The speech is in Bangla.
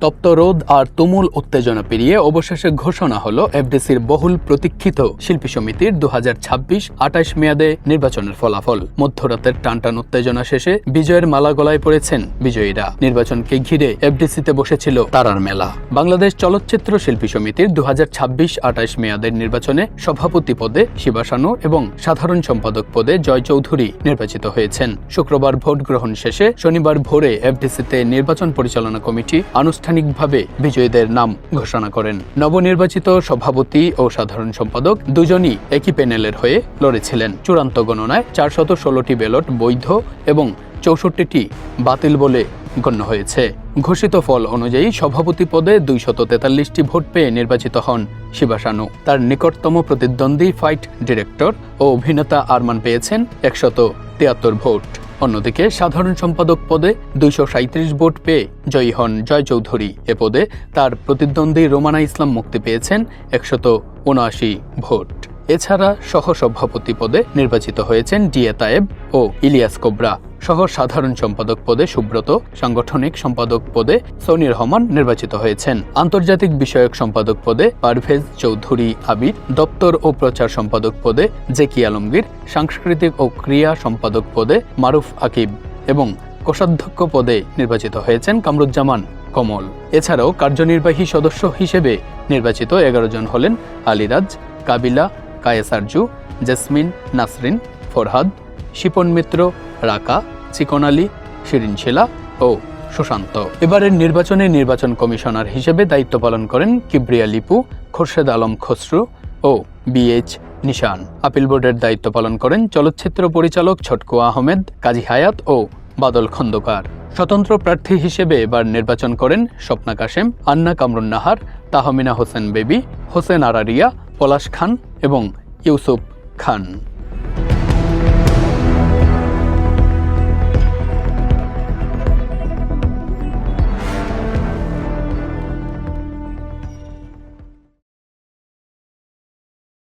তপ্ত রোদ আর তুমুল উত্তেজনা পেরিয়ে অবশেষে ঘোষণা হলো এফডিসির বহুল প্রতীক্ষিত শিল্পী সমিতির 2026-28 মেয়াদে নির্বাচনের ফলাফল। মধ্যরাতের টানটান উত্তেজনা শেষে বিজয়ের মালা গলায় পড়েছেন বিজয়ীরা। নির্বাচনকে ঘিরে এফডিসিতে বসেছিল তারার মেলা। বাংলাদেশ চলচ্চিত্র শিল্পী সমিতির 2026-28 মেয়াদের নির্বাচনে সভাপতি পদে শিবা শানু এবং সাধারণ সম্পাদক পদে জয় চৌধুরী নির্বাচিত হয়েছেন। শুক্রবার ভোট গ্রহণ শেষে শনিবার ভোরে এফডিসিতে নির্বাচন পরিচালনা কমিটি আনুষ্ঠানিকভাবে বিজয়ীদের নাম ঘোষণা করেন। নবনির্বাচিত সভাপতি ও সাধারণ সম্পাদক দুজনই একই প্যানেলের হয়ে লড়েছিলেন। চূড়ান্ত গণনায় 416টি ব্যালট বৈধ এবং 64টি বাতিল বলে গণ্য হয়েছে। ঘোষিত ফল অনুযায়ী সভাপতি পদে 243টি ভোট পেয়ে নির্বাচিত হন শিবা শানু। তার নিকটতম প্রতিদ্বন্দ্বী ফাইট ডিরেক্টর ও অভিনেতা আরমান পেয়েছেন 173 ভোট। অন্যদিকে সাধারণ সম্পাদক পদে 237 ভোট পেয়ে জয়ী হন জয় চৌধুরী। এ পদে তার প্রতিদ্বন্দ্বী রোমানা ইসলাম মুক্তি পেয়েছেন 179 ভোট। এছাড়া সহসভাপতি পদে নির্বাচিত হয়েছেন ডিএ তায়েব ও ইলিয়াস কোবরা। সহ সাধারণ সম্পাদক পদে সুব্রত, সাংগঠনিক সম্পাদক পদে সনি রহমান নির্বাচিত হয়েছেন। আন্তর্জাতিক বিষয়ক সম্পাদক পদে পারভেজ চৌধুরী আবির, দপ্তর ও প্রচার সম্পাদক পদে জেকি আলমগীর, সাংস্কৃতিক ও ক্রীড়া সম্পাদক পদে মারুফ আকিব এবং কোষাধ্যক্ষ পদে নির্বাচিত হয়েছেন কামরুজ্জামান কমল। এছাড়াও কার্যনির্বাহী সদস্য হিসেবে নির্বাচিত 11 জন হলেন আলিরাজ, কাবিলা, কায়েসারজু, জেসমিন, নাসরিন, ফরহাদ, শিপন মিত্র, রাকা, চিকন আলী, শিরিন শিলা ও সুশান্ত। এবারের নির্বাচনে নির্বাচন কমিশনার হিসেবে দায়িত্ব পালন করেন কিবরিয়া লিপু, খোরশেদ আলম খসরু ও বিএইচ নিশান। আপিল বোর্ডের দায়িত্ব পালন করেন চলচ্চিত্র পরিচালক ছটকু আহমেদ, কাজী হায়াত ও বাদল খন্দকার। স্বতন্ত্র প্রার্থী হিসেবে এবার নির্বাচন করেন স্বপ্না কাশেম, আন্না কামরুন নাহার, তাহমিনা হোসেন বেবি, হোসেন আরারিয়া, পলাশ খান এবং ইউসুফ খান।